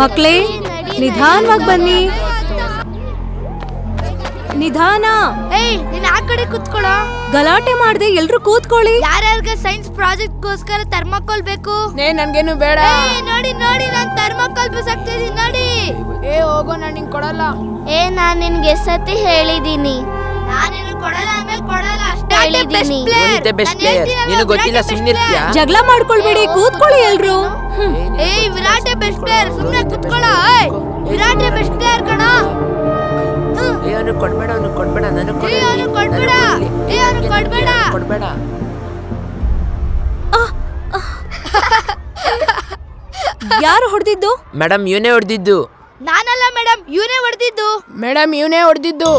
ಮಕ್ಳೇ ನಿಧಾನವಾಗಿ ಬನ್ನಿ, ನಿಧಾನ. ಏಯ್ ನೀನ್ ಆ ಕಡೆ ಕುತ್ಕೊಳ್ಳೋ. ಗಲಾಟೆ ಮಾಡ್ದೆ ಎಲ್ರು ಕೂತ್ಕೊಳ್ಳಿ. ಯಾರ್ಯಾರಿಗೆ ಸೈನ್ಸ್ ಪ್ರಾಜೆಕ್ಟ್ ಗೋಸ್ಕರ ಥರ್ಮಾಕೋಲ್ ಬೇಕು? ನನ್ಗೇನು ಬೇಡ. ನೋಡಿ ನೋಡಿ ನಾನ್ ಥರ್ಮಾಕೋಲ್ ಬಿಸಾಕ್ತಿದೀನಿ ನೋಡಿ. ಹೋಗೋ, ನಾನು ನಿಂಗೆ ಕೊಡಲ್ಲ. ನಾನ್ ನಿನ್ಗೆ ಎಷ್ಟತಿ ಹೇಳಿದೀನಿ, ನಾನು ನಿನಗೆ ಕೊಡಲ್ಲ ಅಂದ್ರೆ ಕೊಡಲ್ಲ ಅಷ್ಟೇ ಹೇಳಿದೀನಿ. ನೀನು ಗೊತ್ತಿಲ್ಲ, ಸುಮ್ಮನಿರ್ತೀಯಾ? ಜಗಳ ಮಾಡ್ಕೊಳ್ಬೇಡಿ, ಕೂತ್ಕೊಳ್ಳಿ ಎಲ್ರು. ವಿರಾಟೆ ಬೆಸ್ಟ್ ಪ್ಲೇಯರ್, ಸುಮ್ಮನೆ ಕುತ್ಕೊಳ್ಳೋ. ವಿರಾಟೆ ಬೆಸ್ಟ್ ಪ್ಲೇಯರ್ ಕಣ. ಕೊಡ್ಬೇಡ, ಅವನು ಕೊಡ್ಬೇಡ, ನನಗೆ ಕೊಡ್ಬೇಡ. ಯಾರು ಹೊಡೆದಿದ್ದು? ಮೇಡಮ್ ಇವನೇ ಹೊಡೆದಿದ್ದು. ನಾನಲ್ಲ ಮೇಡಮ್, ಇವನೇ ಹೊಡೆದಿದ್ದು. ಮೇಡಮ್ ಇವನೇ ಹೊಡೆದಿದ್ದು.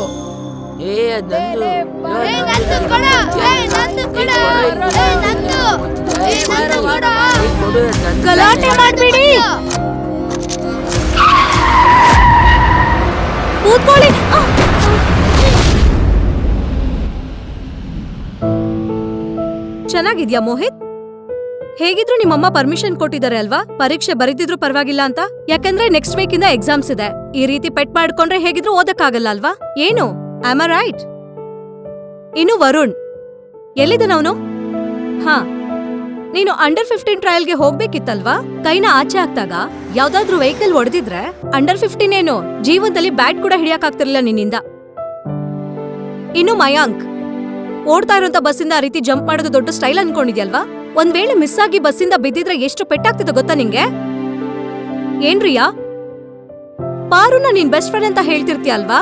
ಗಲಾಟೆ ಮಾಡ್ಬೇಡಿ, ಕೂತ್ಕೊಳ್ಳಿ. ಚೆನ್ನಾಗಿದ್ಯಾ ಮೋಹಿತ್? ಹೇಗಿದ್ರು ನಿಮ್ಮಮ್ಮ ಪರ್ಮಿಷನ್ ಕೊಟ್ಟಿದ್ದಾರೆ ಅಲ್ವಾ, ಪರೀಕ್ಷೆ ಬರೀದಿದ್ರು ಪರವಾಗಿಲ್ಲ ಅಂತ? ಯಾಕಂದ್ರೆ ನೆಕ್ಸ್ಟ್ ವೀಕ್ ಇಂದ ಎಕ್ಸಾಮ್ಸ್ ಇದೆ. ಈ ರೀತಿ ಪೆಟ್ ಮಾಡ್ಕೊಂಡ್ರೆ ಹೇಗಿದ್ರು ಓದಕ್ಕಾಗಲ್ಲ ಅಲ್ವಾ? ಏನು ಆಮ್ ಐ ರೈಟ್? ಇನ್ನು ವರುಣ್ ಎಲ್ಲಿದ್ದಾನವನು? ಹಾ, ನೀನು ಅಂಡರ್ 15 ಟ್ರಯಲ್ಗೆ ಹೋಗ್ಬೇಕಿತ್ತಲ್ವಾ? ಕೈನ ಆಚೆ ಹಾಕ್ದಾಗ ಯಾವ್ದಾದ್ರು ವೆಹಿಕಲ್ ಹೊಡೆದಿದ್ರೆ ಅಂಡರ್ 15 ಏನು ಜೀವನದಲ್ಲಿ ಬ್ಯಾಟ್ ಕೂಡ ಹಿಡಿಯಕ್ಕಾಗ್ತಿರ್ಲಿಲ್ಲ ನಿನ್ನಿಂದ. ಇನ್ನು ಮಯಾಂಕ್, ಓಡ್ತಾ ಇರೋಂತ ಬಸ್ಸಿಂದ ಆ ರೀತಿ ಜಂಪ್ ಮಾಡೋದು ದೊಡ್ಡ ಸ್ಟೈಲ್ ಅನ್ಕೊಂಡಿದ್ಯಲ್ವಾ? ಒಂದ್ ವೇಳೆ ಮಿಸ್ ಆಗಿ ಬಸ್ಸಿಂದ ಬಿದ್ದಿದ್ರೆ ಎಷ್ಟು ಪೆಟ್ಟಾಗ್ತಿತ್ತು ಗೊತ್ತಾ ನಿಂಗೆ? ಏನ್ರಿಯಾ, ಪಾರುನ ನಿನ್ ಬೆಸ್ಟ್ ಫ್ರೆಂಡ್ ಅಂತ ಹೇಳ್ತಿರ್ತೀಯ ಅಲ್ವಾ?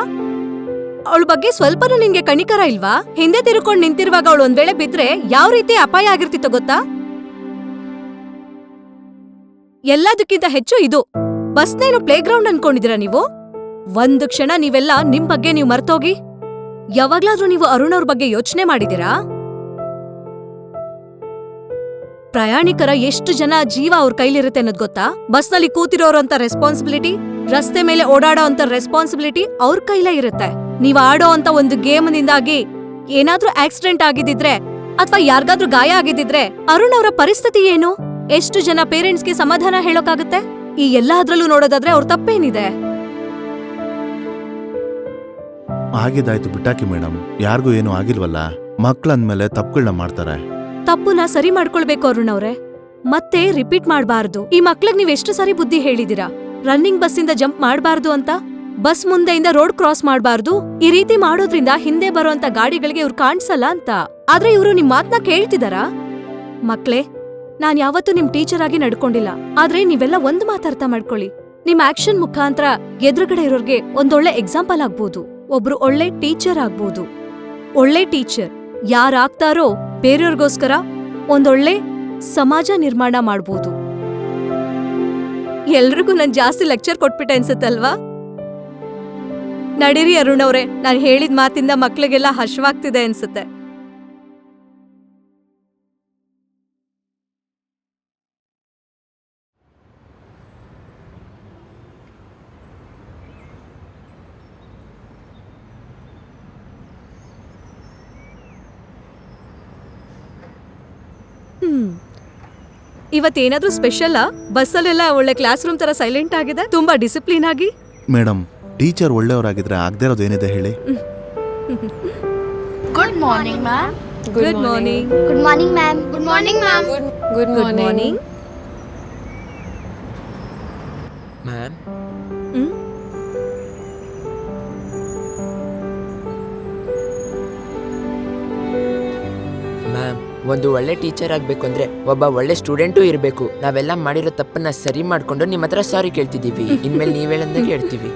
ಅವಳ ಬಗ್ಗೆ ಸ್ವಲ್ಪನೂ ನಿನ್ಗೆ ಕಣಿಕರ ಇಲ್ವಾ? ಹಿಂದೆ ತಿರ್ಕೊಂಡ್ ನಿಂತಿರುವಾಗ ಅವಳು ಒಂದ್ ವೇಳೆ ಬಿದ್ರೆ ಯಾವ ರೀತಿ ಅಪಾಯ ಆಗಿರ್ತಿತ್ತು ಗೊತ್ತಾ? ಎಲ್ಲದಕ್ಕಿಂತ ಹೆಚ್ಚು ಇದು ಬಸ್ನೇನು ಪ್ಲೇ ಗ್ರೌಂಡ್ ಅನ್ಕೊಂಡಿದೀರಾ ನೀವು? ಒಂದು ಕ್ಷಣ ನೀವೆಲ್ಲ ನಿಮ್ ಬಗ್ಗೆ ನೀವು ಮರ್ತೋಗಿ. ಯಾವಾಗ್ಲಾದ್ರೂ ನೀವು ಅರುಣ್ ಅವ್ರ ಬಗ್ಗೆ ಯೋಚನೆ ಮಾಡಿದೀರಾ? ಪ್ರಯಾಣಿಕರ ಎಷ್ಟು ಜನ ಜೀವ ಅವ್ರ ಕೈಲಿರುತ್ತೆ ಅನ್ನೋದು ಗೊತ್ತಾ? ಬಸ್ನಲ್ಲಿ ಕೂತಿರೋರಂತ ರೆಸ್ಪಾನ್ಸಿಬಿಲಿಟಿ, ರಸ್ತೆ ಮೇಲೆ ಓಡಾಡೋ ಅಂತ ರೆಸ್ಪಾನ್ಸಿಬಿಲಿಟಿ ಅವ್ರ ಕೈಲೇ ಇರುತ್ತೆ. ನೀವ್ ಆಡೋ ಅಂತ ಒಂದು ಗೇಮ್ನಿಂದಾಗಿ ಏನಾದ್ರೂ ಆಕ್ಸಿಡೆಂಟ್ ಆಗಿದ್ದಿದ್ರೆ ಅಥವಾ ಯಾರಿಗಾದ್ರೂ ಗಾಯ ಆಗಿದ್ದಿದ್ರೆ ಅರುಣ್ ಅವರ ಪರಿಸ್ಥಿತಿ ಏನು? ಎಷ್ಟು ಜನ ಪೇರೆಂಟ್ಸ್ಗೆ ಸಮಾಧಾನ ಹೇಳೋಕಾಗುತ್ತೆ? ಈ ಎಲ್ಲಾದ್ರಲ್ಲೂ ನೋಡೋದಾದ್ರೆ ಅವ್ರ ತಪ್ಪೇನಿದೆ? ಆಗಿದ್ದಾಯ್ತು ಬಿಟ್ಟಾಕಿ ಮೇಡಮ್, ಯಾರಿಗೂ ಏನು ಆಗಿಲ್ವಲ್ಲ. ಮಕ್ಳಂದ್ಮೇಲೆ ತಪ್ಪುಗಳನ್ನ ಮಾಡ್ತಾರೆ. ತಪ್ಪುನ ಸರಿ ಮಾಡ್ಕೊಳ್ಬೇಕು ಅರುಣ್ ಅವ್ರೆ, ಮತ್ತೆ ರಿಪೀಟ್ ಮಾಡ್ಬಾರ್ದು. ಈ ಮಕ್ಳಿಗೆ ನೀವ್ ಎಷ್ಟು ಸರಿ ಬುದ್ಧಿ ಹೇಳಿದೀರಾ? ರನ್ನಿಂಗ್ ಬಸ್ಸಿಂದ ಜಂಪ್ ಮಾಡ್ಬಾರ್ದು ಅಂತ, ಬಸ್ ಮುಂದೆಯಿಂದ ರೋಡ್ ಕ್ರಾಸ್ ಮಾಡ್ಬಾರ್ದು. ಈ ರೀತಿ ಮಾಡೋದ್ರಿಂದ ಹಿಂದೆ ಬರೋಂತ ಗಾಡಿಗಳಿಗೆ ಇವ್ರು ಕಾಣಿಸಲ್ಲ ಅಂತ. ಆದ್ರೆ ಇವ್ರು ನಿಮ್ ಮಾತ್ನ ಕೇಳ್ತಿದಾರಾ? ಮಕ್ಳೇ, ನಾನ್ ಯಾವತ್ತೂ ನಿಮ್ ಟೀಚರ್ ಆಗಿ ನಡ್ಕೊಂಡಿಲ್ಲ, ಆದ್ರೆ ನೀವೆಲ್ಲ ಒಂದ್ ಮಾತು ಅರ್ಥ ಮಾಡ್ಕೊಳ್ಳಿ. ನಿಮ್ ಆಕ್ಷನ್ ಮುಖಾಂತರ ಎದುರುಗಡೆ ಇರೋರ್ಗೆ ಒಂದೊಳ್ಳೆ ಎಕ್ಸಾಂಪಲ್ ಆಗ್ಬೋದು, ಒಬ್ರು ಒಳ್ಳೆ ಟೀಚರ್ ಆಗ್ಬೋದು. ಒಳ್ಳೆ ಟೀಚರ್ ಯಾರಾಗ್ತಾರೋ ಬೇರೆಯವ್ರಿಗೋಸ್ಕರ ಒಂದೊಳ್ಳೆ ಸಮಾಜ ನಿರ್ಮಾಣ ಮಾಡ್ಬೋದು. ಎಲ್ರಿಗೂ ನಾನ್ ಜಾಸ್ತಿ ಲೆಕ್ಚರ್ ಕೊಟ್ಬಿಟ್ಟೆ ಅನ್ಸುತ್ತಲ್ವಾ? ನಡೀರಿ ಅರುಣ್ ಅವ್ರೆ, ನಾನ್ ಹೇಳಿದ ಮಾತಿಂದ ಮಕ್ಳಿಗೆಲ್ಲ ಹಶ್ವಾಗ್ತಿದೆ ಅನ್ಸುತ್ತೆ. ಇವತ್ತೇನಾದ್ರೂ ಸ್ಪೆಷಲ್ಲಾ? ಬಸ್ಸಲ್ಲೆಲ್ಲ ಒಳ್ಳೆ ಕ್ಲಾಸ್ ರೂಮ್ ತರ ಸೈಲೆಂಟ್ ಆಗಿದೆ, ತುಂಬಾ ಡಿಸಿಪ್ಲಿನ್ ಆಗಿ. ಮೇಡಮ್, ಟೀಚರ್ ಒಳ್ಳೆಯವರಾಗಿದ್ರೆ ಆಗದೆ ಇರೋದೇನಿದೆ ಹೇಳಿ? Good morning ma'am. Good morning. Good morning ma'am. Good morning ma'am. Good morning ma'am, ma'am, ಒಂದು ಒಳ್ಳೆ ಟೀಚರ್ ಆಗ್ಬೇಕು ಅಂದ್ರೆ ಒಬ್ಬ ಒಳ್ಳೆ ಸ್ಟೂಡೆಂಟು ಇರಬೇಕು. ನಾವೆಲ್ಲ ಮಾಡಿರೋ ತಪ್ಪನ್ನ ಸರಿ ಮಾಡ್ಕೊಂಡು ನಿಮ್ಮ ಹತ್ರ ಸಾರಿ ಕೇಳ್ತಿದೀವಿ. ಇನ್ಮೇಲೆ ನೀವ್ ಹೇಳಂದಾಗ ಹೇಳ್ತೀವಿ.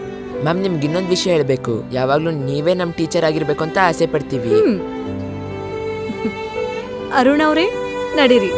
ಮ್ಯಾಮ್, ನಿಮ್ಗೆ ಇನ್ನೊಂದು ವಿಷಯ ಹೇಳ್ಬೇಕು. ಯಾವಾಗ್ಲೂ ನೀವೇ ನಮ್ ಟೀಚರ್ ಆಗಿರ್ಬೇಕು ಅಂತ ಆಸೆ ಪಡ್ತೀವಿ. ಅರುಣ್ ಅವ್ರೆ, ನಡೀರಿ.